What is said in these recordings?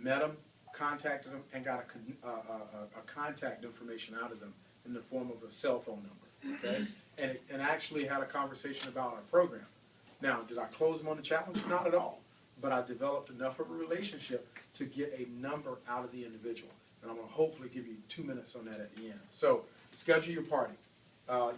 met them, contacted them, and got a contact information out of them in the form of a cell phone number, okay? And actually had a conversation about our program. Now, did I close them on the challenge? Not at all. But I developed enough of a relationship to get a number out of the individual. And I'm going to hopefully give you 2 minutes on that at the end. So, schedule your party.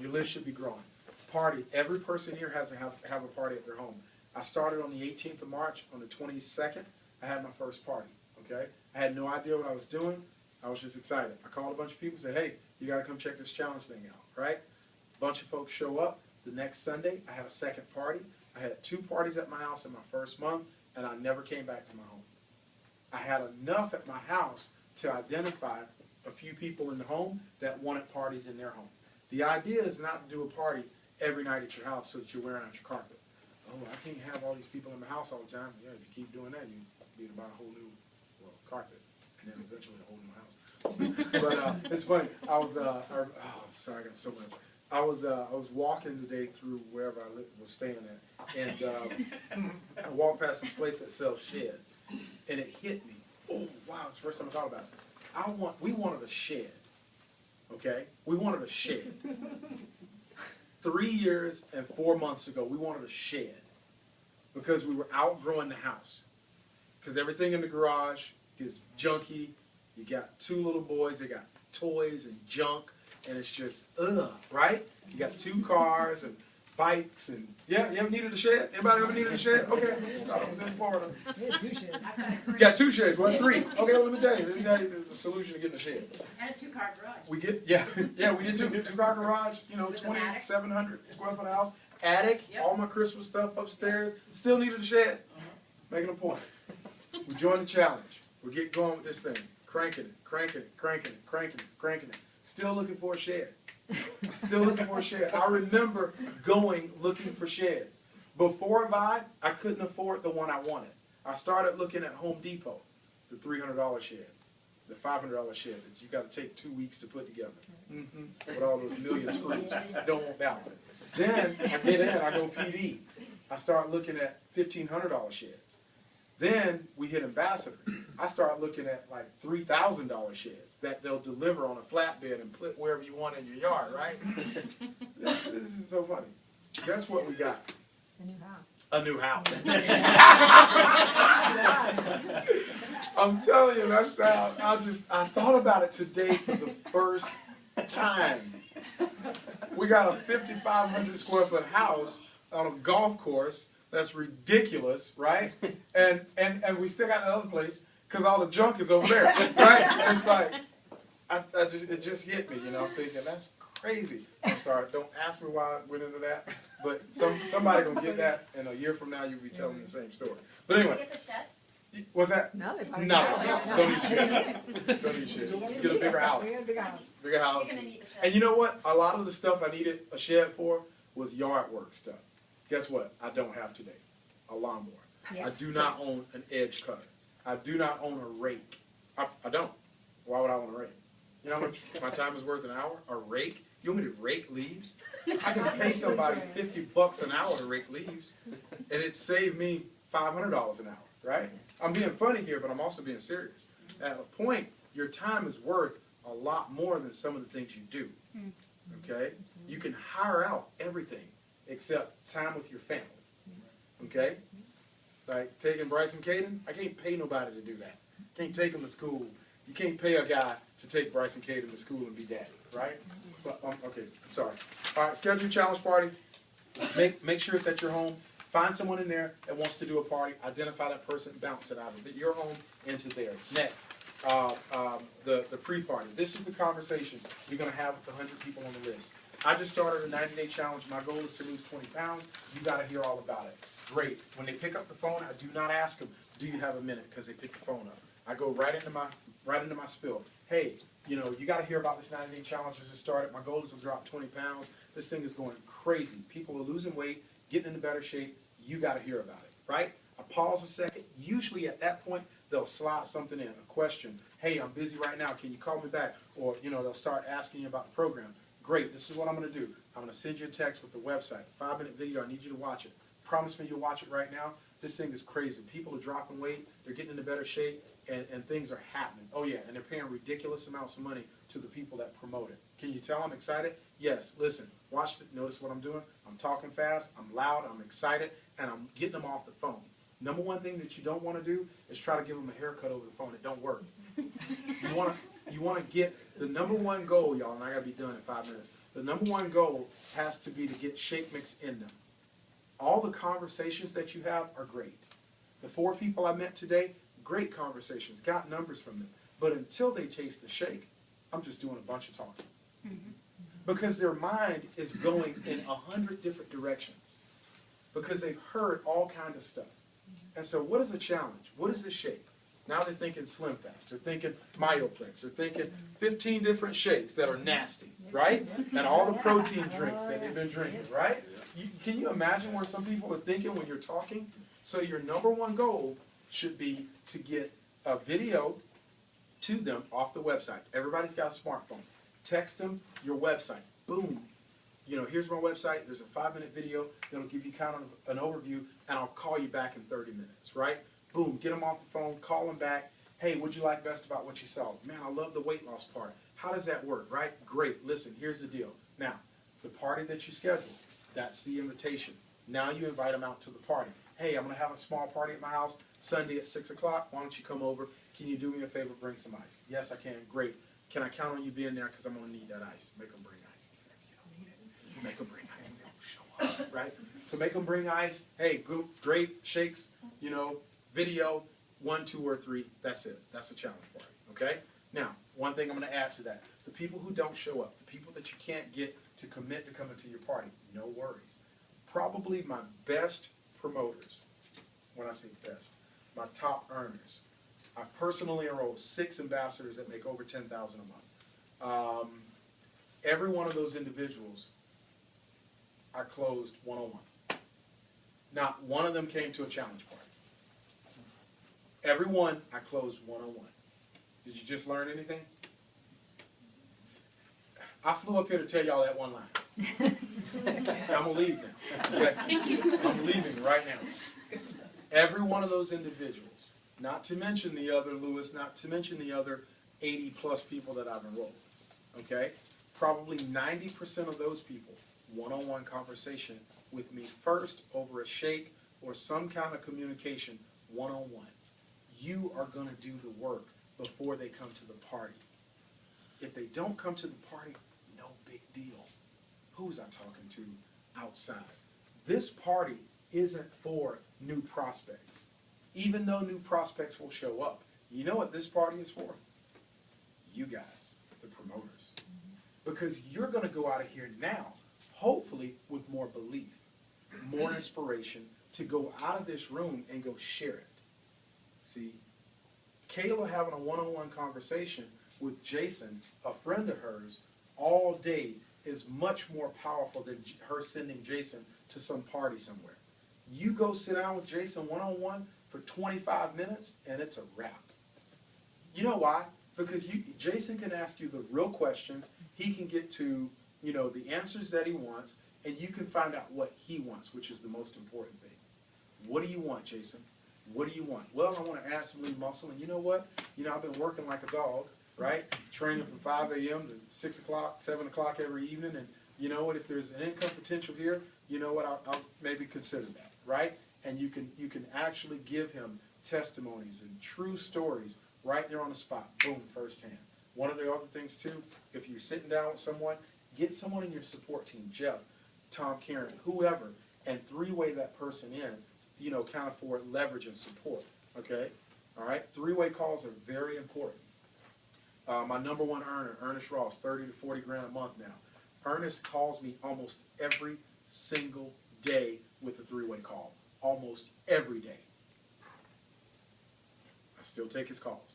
Your list should be growing. Party. Every person here has to have a party at their home. I started on the 18th of March. On the 22nd, I had my first party. Okay? I had no idea what I was doing. I was just excited. I called a bunch of people and said, hey, you got to come check this challenge thing out. Right? A bunch of folks show up. The next Sunday, I had a second party. I had 2 parties at my house in my first month, and I never came back to my home. I had enough at my house to identify a few people in the home that wanted parties in their home. The idea is not to do a party every night at your house so that you're wearing out your carpet. Oh, I can't have all these people in my house all the time. Yeah, if you keep doing that, you need to buy a whole new carpet, and then eventually a whole new house. But it's funny. I was, sorry, I got so much. I was walking today through wherever I was staying at, and I walked past this place that sells sheds, and it hit me. Oh, wow, it's the first time I thought about it. We wanted a shed, okay? We wanted a shed. 3 years and 4 months ago, we wanted a shed because we were outgrowing the house. Because everything in the garage gets junky. You got 2 little boys, they got toys and junk. And it's just, right? You got 2 cars and bikes and, yeah, you ever needed a shed? Anybody ever needed a shed? Okay, I thought I was in Florida. You got 2 sheds, what, 3? Okay, well, let me tell you the solution to getting a shed. And a 2-car garage. We did 2-car garage, 2,700 square foot house, attic, all my Christmas stuff upstairs, still needed a shed. Making a point. We joined the challenge. We get going with this thing, cranking it. Still looking for a shed. Still looking for a shed. I remember going looking for sheds. Before Vibe, I couldn't afford the one I wanted. I started looking at Home Depot, the $300 shed, the $500 shed that you got to take 2 weeks to put together. With all those million screws. Don't want that one. Then I get in, I go PD. I start looking at $1,500 sheds. Then we hit Ambassador. I start looking at like $3,000 sheds that they'll deliver on a flatbed and put wherever you want in your yard, right? This is so funny. Guess what we got? A new house. I'm telling you, that's how I thought about it today for the first time. We got a 5,500 square foot house on a golf course. That's ridiculous, right? And we still got another place because all the junk is over there, right? And it's like, it just hit me, I'm thinking, that's crazy. I'm sorry, don't ask me why I went into that, but somebody gonna get that, and a year from now you'll be telling the same story. But anyway. Get the shed? What's that? No, Don't need shed. Don't need shed. Just get a bigger house. Bigger house. You're gonna need the shed. And you know what? A lot of the stuff I needed a shed for was yard work stuff. Guess what? I don't have today. A lawnmower. I do not own an edge cutter. I do not own a rake. I don't. Why would I own a rake? You know how much my time is worth an hour? A rake? You want me to rake leaves? I can pay somebody $50 an hour to rake leaves, and it saved me $500 an hour, right? I'm being funny here, but I'm also being serious. At a point, your time is worth a lot more than some of the things you do, okay? You can hire out everything except time with your family, okay? Like taking Bryce and Caden, I can't pay nobody to do that. Can't take them to school. You can't pay a guy to take Bryce and Caden to school and be daddy, right? But, okay, I'm sorry. All right, schedule your challenge party. Make sure it's at your home. Find someone in there that wants to do a party. Identify that person, bounce it out of your home into theirs. Next, the pre-party. This is the conversation you're going to have with the 100 people on the list. I just started a 90-day challenge. My goal is to lose 20 pounds. You got to hear all about it. Great. When they pick up the phone, I do not ask them, do you have a minute? Because they pick the phone up. I go right into my spill. Hey, you got to hear about this 90-day challenge I just started. My goal is to drop 20 pounds. This thing is going crazy. People are losing weight, getting into better shape. You got to hear about it, right? I pause a second. Usually at that point, they'll slide something in, a question. Hey, I'm busy right now. Can you call me back? Or, they'll start asking you about the program. Great. This is what I'm going to do. I'm going to send you a text with the website. 5-minute video. I need you to watch it. Promise me you'll watch it right now. This thing is crazy. People are dropping weight. They're getting into better shape. and things are happening. Oh yeah, and they're paying ridiculous amounts of money to the people that promote it. Can you tell I'm excited? Yes, listen, watch it, notice what I'm doing. I'm talking fast, I'm loud, I'm excited, and I'm getting them off the phone. Number one thing that you don't want to do is try to give them a haircut over the phone. It don't work. You want to get the number one goal, y'all, and I got to be done in 5 minutes. The number one goal has to be to get shake mix in them. All the conversations that you have are great. The 4 people I met today, great conversations, got numbers from them. But until they taste the shake, I'm just doing a bunch of talking. Because their mind is going in 100 different directions. Because they've heard all kinds of stuff. And so what is the challenge? What is the shake? Now they're thinking Slim Fast. They're thinking Myoplex. They're thinking 15 different shakes that are nasty, right? And all the protein drinks that they've been drinking, right? Can you imagine where some people are thinking when you're talking? So your number one goal should be to get a video to them off the website. Everybody's got a smartphone. Text them your website. Boom. You know, here's my website. There's a 5-minute video that'll give you kind of an overview, and I'll call you back in 30 minutes, right? Boom, get them off the phone, call them back. Hey, what'd you like best about what you saw? Man, I love the weight loss part. How does that work, right? Great. Listen, here's the deal. Now, the party that you scheduled, that's the invitation. Now you invite them out to the party. Hey, I'm going to have a small party at my house Sunday at 6 o'clock. Why don't you come over? Can you do me a favor? Bring some ice. Yes, I can. Great. Can I count on you being there? Because I'm going to need that ice. Make them bring ice. Make them bring ice. They'll show up, right? So make them bring ice. Hey, good, great shakes, you know, video, 1, 2, or 3. That's it. That's a challenge for you, okay? Now, one thing I'm going to add to that. The people who don't show up, the people that you can't get to commit to coming to your party, no worries. Probably my best promoters, when I say best, my top earners. I've personally enrolled 6 ambassadors that make over $10,000 a month. Every one of those individuals I closed one-on-one. Not one of them came to a challenge party. Every one I closed one-on-one. Did you just learn anything? I flew up here to tell y'all that one line. I'm going to leave now. Okay? I'm leaving right now. Every one of those individuals, not to mention the other Lewis, not to mention the other 80-plus people that I've enrolled, okay? Probably 90% of those people, one-on-one conversation with me first over a shake or some kind of communication, one-on-one. You are going to do the work before they come to the party. If they don't come to the party, no big deal. Who was I talking to outside? This party isn't for new prospects. Even though new prospects will show up, you know what this party is for? You guys, the promoters. Because you're going to go out of here now, hopefully with more belief, more inspiration, to go out of this room and go share it. See, Kayla having a one-on-one conversation with Jason, a friend of hers, all day is much more powerful than her sending Jason to some party somewhere. You go sit down with Jason one-on-one for 25 minutes, and it's a wrap. You know why? Because Jason can ask you the real questions. He can get to, you know, the answers that he wants, and you can find out what he wants, which is the most important thing. What do you want, Jason? What do you want? Well, I want to add some lean muscle, and you know what? You know, I've been working like a dog, right? Training from 5 a.m. to 6 o'clock, 7 o'clock every evening, and you know what? If there's an income potential here, you know what? I'll maybe consider that, right? And you can actually give him testimonies and true stories right there on the spot, boom, firsthand. One of the other things too, if you're sitting down with someone, get someone in your support team, Jeff, Tom, Karen, whoever, and three-way that person in, you know, kind of for leverage and support, okay? All right, three-way calls are very important. My number one earner, Ernest Ross, 30 to 40 grand a month now. Ernest calls me almost every single day with a three-way call, almost every day. I still take his calls,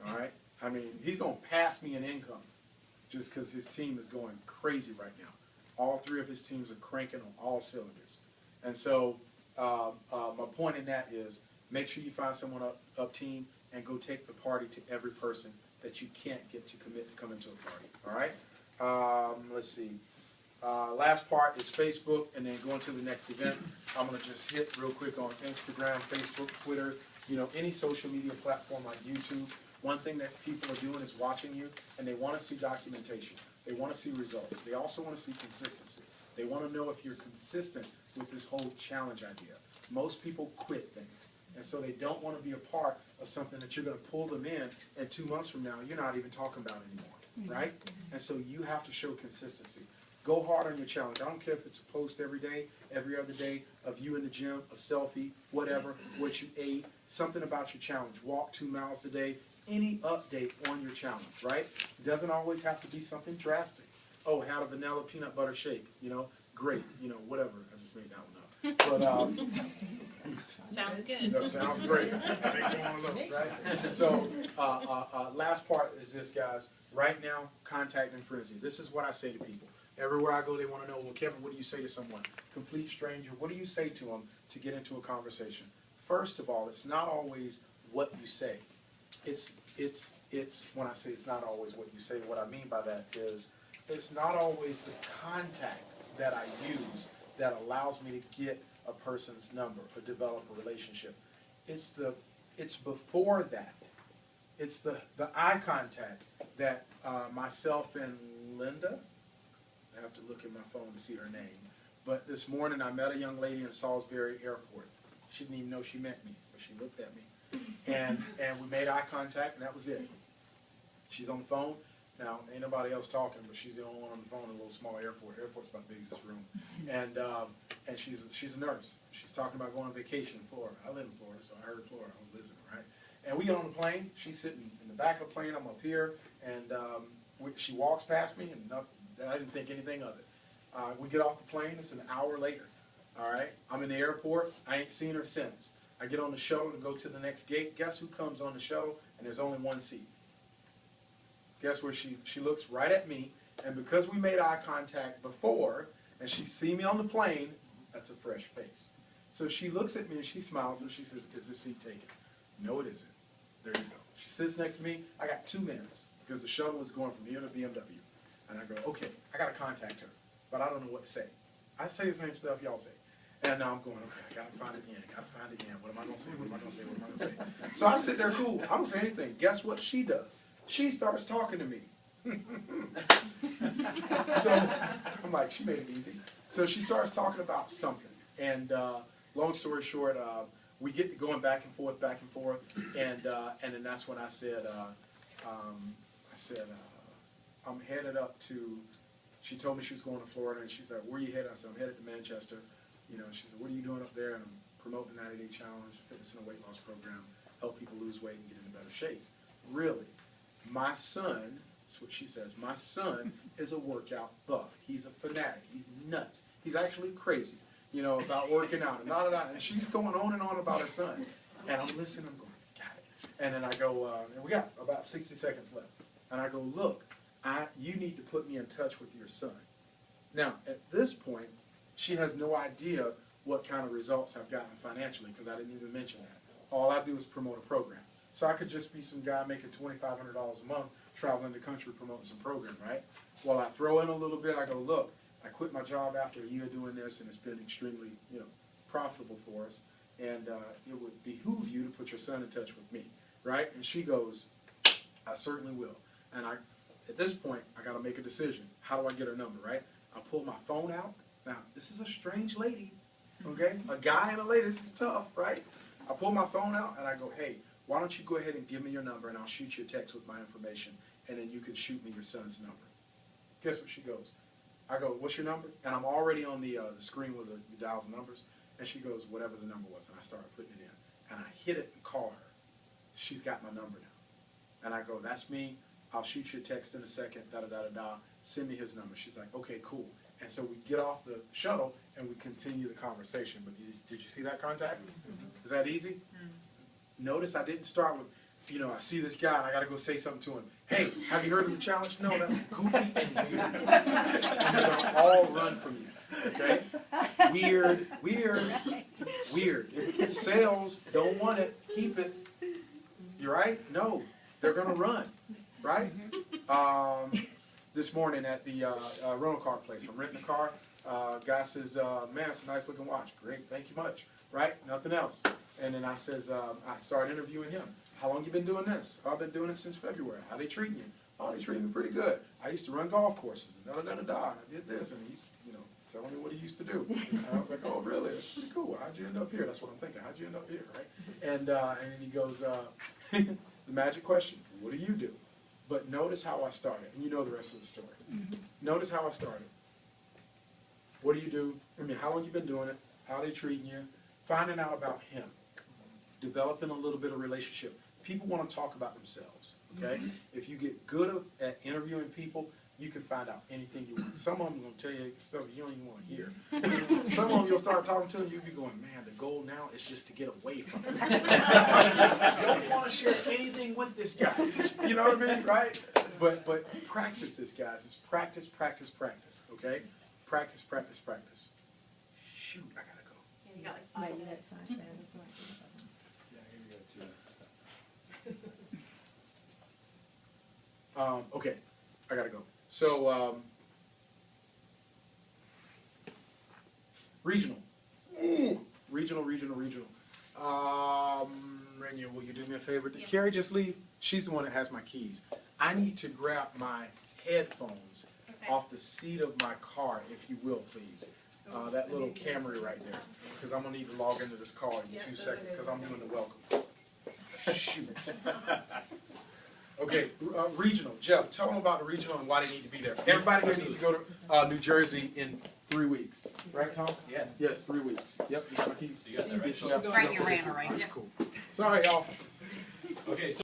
all right? I mean, he's going to pass me an income just because his team is going crazy right now. All 3 of his teams are cranking on all cylinders. And so my point in that is make sure you find someone up team and go take the party to every person that you can't get to commit to come into a party, all right? Let's see. Last part is Facebook, and then going to the next event. I'm going to just hit real quick on Instagram, Facebook, Twitter, You know, any social media platform like YouTube, one thing that people are doing is watching you, and they want to see documentation. They want to see results. They also want to see consistency. They want to know if you're consistent with this whole challenge idea. Most people quit things, and so they don't want to be a part of something that you're going to pull them in, and 2 months from now, you're not even talking about anymore, right? And so you have to show consistency. Go hard on your challenge. I don't care if it's a post every day, every other day, of you in the gym, a selfie, whatever, what you ate, something about your challenge. Walk 2 miles today, any update on your challenge, right? It doesn't always have to be something drastic. Oh, had a vanilla peanut butter shake, you know, great, you know, whatever. I just made that one up. But, sounds good. you know, sounds great. I make one of those, right? So, last part is this, guys. Right now, contact and frenzy. This is what I say to people. Everywhere I go, they want to know, well, Kevin, what do you say to someone? Complete stranger, what do you say to them to get into a conversation? First of all, it's not always what you say. It's when I say it's not always what you say, what I mean by that is it's not always the contact that I use that allows me to get a person's number or develop a relationship. It's before that. It's the eye contact that myself and Linda, I have to look at my phone to see her name, but this morning I met a young lady in Salisbury Airport. She didn't even know she met me, but she looked at me. And we made eye contact, and that was it. She's on the phone. Now, ain't nobody else talking, but she's the only one on the phone in a little small airport. Airport's about big as this room. And she's a nurse. She's talking about going on vacation in Florida. I live in Florida, so I heard Florida. I was visiting, right? And we get on the plane. She's sitting in the back of the plane. I'm up here, and she walks past me, and I didn't think anything of it. We get off the plane. It's an hour later. All right? I'm in the airport. I ain't seen her since. I get on the shuttle to go to the next gate. Guess who comes on the shuttle? And there's only one seat. Guess where she looks right at me, and because we made eye contact before, and she see me on the plane, that's a fresh face. So she looks at me and she smiles and she says, "Is this seat taken?" No, it isn't. There you go. She sits next to me. I got 2 minutes because the shuttle is going from here to BMW. And I go, okay, I got to contact her, but I don't know what to say. I say the same stuff y'all say. And now I'm going, okay, I got to find it in. Got to find it in. What am I going to say? What am I going to say? What am I going to say? So I sit there cool. I don't say anything. Guess what she does? She starts talking to me. So I'm like, she made it easy. So she starts talking about something. And long story short, we get going back and forth, and then that's when I said, I'm headed up to. She told me she was going to Florida, and she said, "Where are you headed?" I said, "I'm headed to Manchester." You know, she said, "What are you doing up there?" And I'm promoting the 90-day challenge, fitness and a weight loss program, help people lose weight and get into better shape. Really, my son. That's what she says. My son is a workout buff. He's a fanatic. He's nuts. He's actually crazy, you know, about working out and and she's going on and on about her son. And I'm listening. I'm going, got it. And then I go, and we got about 60 seconds left. And I go, look, you need to put me in touch with your son. Now, at this point, she has no idea what kind of results I've gotten financially because I didn't even mention that. All I do is promote a program. So I could just be some guy making $2,500 a month traveling the country promoting some program, right? Well, I throw in a little bit. I go, look, I quit my job after a year doing this, and it's been extremely, profitable for us. And it would behoove you to put your son in touch with me, right? And she goes, I certainly will. And at this point, I got to make a decision. How do I get her number, right? I pull my phone out. Now, this is a strange lady, okay? A guy and a lady, this is tough, right? I pull my phone out, and I go, hey, why don't you go ahead and give me your number, and I'll shoot you a text with my information, and then you can shoot me your son's number. Guess what she goes? I go, what's your number? And I'm already on the screen with the dial the numbers, and she goes, whatever the number was, and I started putting it in. And I hit it and call her. She's got my number now. And I go, that's me. I'll shoot you a text in a second, da-da-da-da-da. Send me his number. She's like, okay, cool. And so we get off the shuttle, and we continue the conversation. But did you see that contact? Mm-hmm. Is that easy? Mm-hmm. Notice I didn't start with, I see this guy and I got to go say something to him. Hey, have you heard of the challenge? No, that's goofy and weird. And they're going to all run from you. Okay? Weird. If sales don't want it, keep it. You right? No, they're going to run. Right? This morning at the rental car place, I'm renting a car. Guy says, man, it's a nice looking watch. Great, thank you much. Right? Nothing else. And then I says, I start interviewing him. How long you been doing this? Oh, I've been doing it since February. How they treating you? Oh, they treating me pretty good. I used to run golf courses, and da-da-da-da-da. I did this, and he's, telling me what he used to do. And I was like, oh, really? That's pretty cool. How'd you end up here? That's what I'm thinking. How'd you end up here, right? And then he goes, the magic question, what do you do? But notice how I started, and you know the rest of the story. Notice how I started. What do you do? I mean, how long you been doing it? How they treating you? Finding out about him. Developing a little bit of relationship. People want to talk about themselves, okay? If you get good at interviewing people, you can find out anything you want. Some of them are going to tell you stuff you don't even want to hear. Some of them you'll start talking to and you'll be going, man, the goal now is just to get away from him. You don't want to share anything with this guy. You know what I mean, right? But practice this, guys. It's practice, practice, practice, okay? Practice, practice, practice. Shoot, I got to go. Yeah, you got like 5 minutes. Okay, I gotta go. So, regional. Ooh, regional. Rania, will you do me a favor? Did Carrie just leave? She's the one that has my keys. I need to grab my headphones off the seat of my car, if you will, please. That little Camry right there, because I'm gonna need to log into this call in 2 seconds, because I'm doing the welcome. Shoot. Okay, regional. Jeff, tell them about the regional and why they need to be there. Everybody here needs to go to New Jersey in 3 weeks. Right, Tom? Yes. Yes, 3 weeks. Yep, you got my keys? You got that right? Right, you ran, all right. Cool. Sorry, y'all. Okay, so